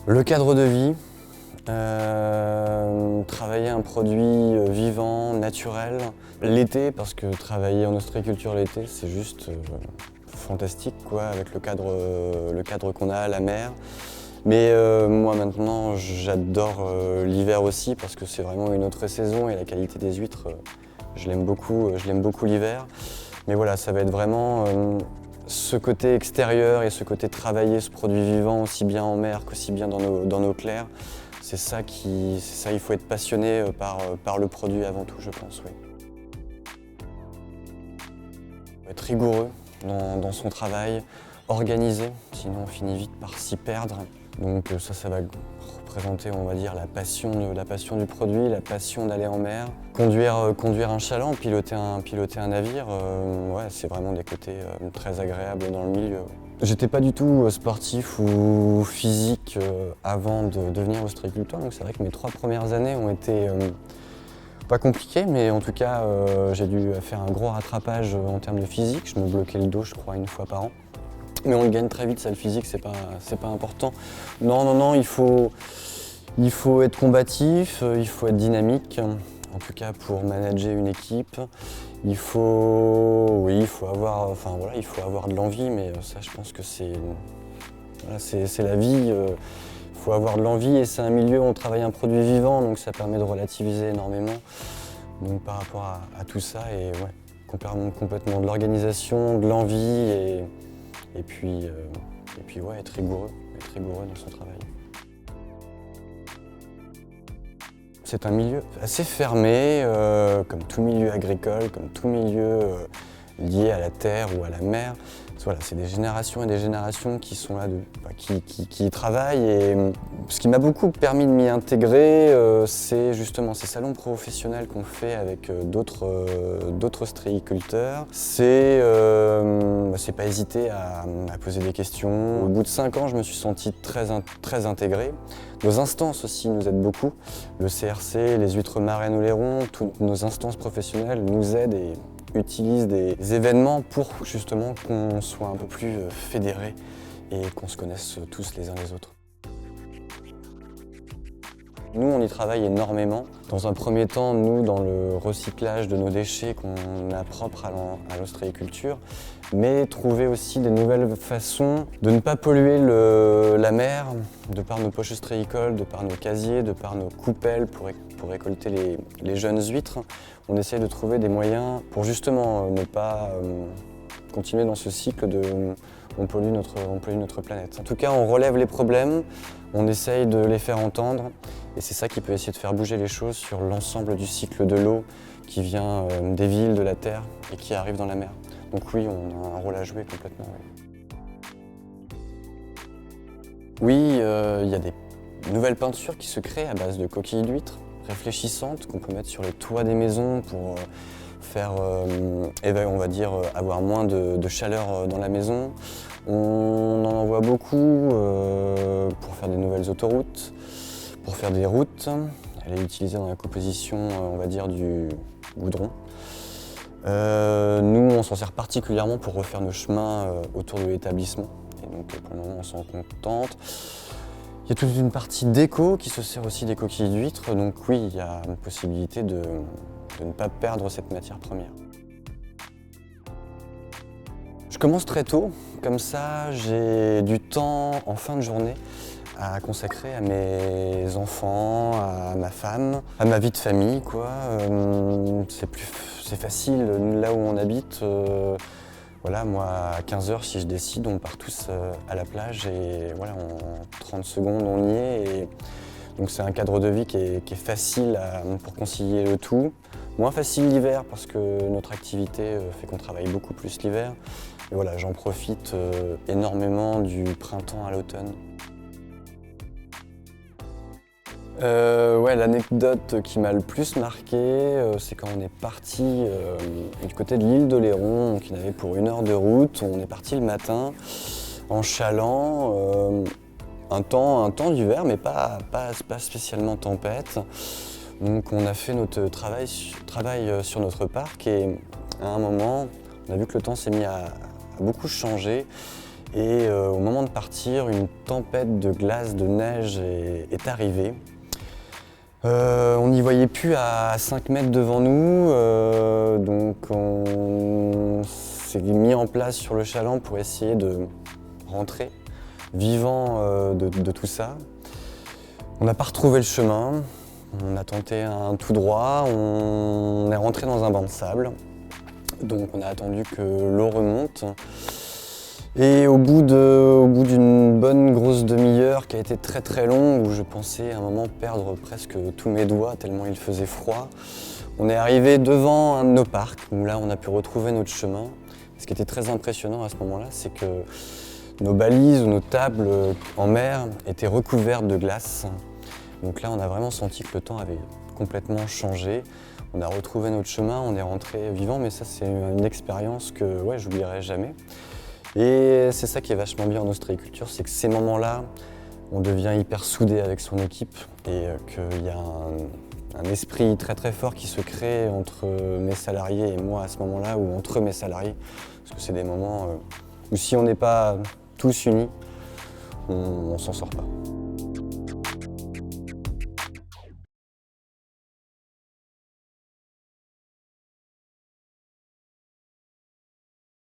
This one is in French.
Le cadre de vie, travailler un produit vivant, naturel. L'été, parce que travailler en ostréiculture l'été, c'est juste fantastique, quoi, avec le cadre qu'on a à la mer. Mais moi maintenant, j'adore l'hiver aussi parce que c'est vraiment une autre saison et la qualité des huîtres, je l'aime beaucoup l'hiver. Mais voilà, ça va être vraiment ce côté extérieur et ce côté travailler ce produit vivant aussi bien en mer qu'aussi bien dans nos clairs. C'est ça, il faut être passionné par le produit avant tout, je pense, oui. Être rigoureux dans son travail, organisé, sinon on finit vite par s'y perdre. Donc ça va représenter, on va dire, la passion du produit, la passion d'aller en mer. Conduire un chaland, piloter un navire, ouais, c'est vraiment des côtés très agréables dans le milieu. J'étais pas du tout sportif ou physique avant de devenir ostréiculteur, donc c'est vrai que mes 3 premières années ont été pas compliquées, mais en tout cas j'ai dû faire un gros rattrapage en termes de physique. Je me bloquais le dos, je crois, 1 fois par an. Mais on le gagne très vite, ça, le physique, c'est pas important. Non, il faut être combatif, il faut être dynamique, en tout cas pour manager une équipe. Il faut avoir de l'envie, mais ça, je pense que c'est la vie. Il faut avoir de l'envie et c'est un milieu où on travaille un produit vivant, donc ça permet de relativiser énormément. Donc par rapport à tout ça, et ouais, complètement de l'organisation, de l'envie et puis ouais, être rigoureux dans son travail. C'est un milieu assez fermé, comme tout milieu agricole, comme tout milieu lié à la terre ou à la mer. Voilà, c'est des générations et des générations qui sont là, qui y travaillent. Et ce qui m'a beaucoup permis de m'y intégrer, c'est justement ces salons professionnels qu'on fait avec d'autres ostréiculteurs. C'est pas hésiter à poser des questions. Au bout de 5 ans, je me suis senti très intégré. Nos instances aussi nous aident beaucoup. Le CRC, les huîtres marraines ou les ronds, toutes nos instances professionnelles nous aident et utilisent des événements pour justement qu'on soit un peu plus fédérés et qu'on se connaisse tous les uns les autres. Nous, on y travaille énormément. Dans un premier temps, nous, dans le recyclage de nos déchets qu'on a propres à l'ostréiculture, mais trouver aussi des nouvelles façons de ne pas polluer la mer, de par nos poches ostréicoles, de par nos casiers, de par nos coupelles pour récolter les jeunes huîtres. On essaie de trouver des moyens pour justement ne pas continuer dans ce cycle de on pollue notre planète. En tout cas, on relève les problèmes, on essaye de les faire entendre et c'est ça qui peut essayer de faire bouger les choses sur l'ensemble du cycle de l'eau qui vient des villes, de la terre et qui arrive dans la mer. Donc oui, on a un rôle à jouer complètement. Oui, il y a des nouvelles peintures qui se créent à base de coquilles d'huîtres réfléchissantes qu'on peut mettre sur les toits des maisons pour faire, on va dire, avoir moins de chaleur dans la maison. On en envoie beaucoup pour faire des nouvelles autoroutes, pour faire des routes. Elle est utilisée dans la composition, on va dire, du goudron. Nous, on s'en sert particulièrement pour refaire nos chemins autour de l'établissement. Et donc, pour le moment, on s'en contente. Il y a toute une partie déco qui se sert aussi des coquilles d'huîtres. Donc oui, il y a une possibilité de ne pas perdre cette matière première. Je commence très tôt, comme ça j'ai du temps en fin de journée à consacrer à mes enfants, à ma femme, à ma vie de famille, quoi. C'est facile, là où on habite. Voilà, moi à 15h, si je décide, on part tous à la plage et voilà, en 30 secondes on y est. Et donc c'est un cadre de vie qui est facile pour concilier le tout. Moins facile l'hiver parce que notre activité fait qu'on travaille beaucoup plus l'hiver. Et voilà, j'en profite énormément du printemps à l'automne. Ouais, l'anecdote qui m'a le plus marqué, c'est quand on est parti du côté de l'île d'Oléron, qui n'avait pour 1 heure de route. On est parti le matin en chaland, un temps d'hiver, mais pas spécialement tempête. Donc on a fait notre travail sur notre parc et à un moment, on a vu que le temps s'est mis à beaucoup changer Et au moment de partir, une tempête de glace, de neige est arrivée. On n'y voyait plus à 5 mètres devant nous, donc on s'est mis en place sur le chaland pour essayer de rentrer vivant de tout ça. On n'a pas retrouvé le chemin, on a tenté un tout droit, on est rentré dans un banc de sable, donc on a attendu que l'eau remonte. Et au bout d'une bonne grosse demi-heure qui a été très très longue, où je pensais à un moment perdre presque tous mes doigts tellement il faisait froid, on est arrivé devant un de nos parcs où là on a pu retrouver notre chemin. Ce qui était très impressionnant à ce moment-là, c'est que nos balises ou nos tables en mer étaient recouvertes de glace. Donc là on a vraiment senti que le temps avait complètement changé. On a retrouvé notre chemin, on est rentré vivant, mais ça c'est une expérience que ouais, j'oublierai jamais. Et c'est ça qui est vachement bien en ostréiculture, c'est que ces moments-là, on devient hyper soudé avec son équipe et qu'il y a un esprit très très fort qui se crée entre mes salariés et moi à ce moment-là, ou entre mes salariés, parce que c'est des moments où si on n'est pas tous unis, on s'en sort pas.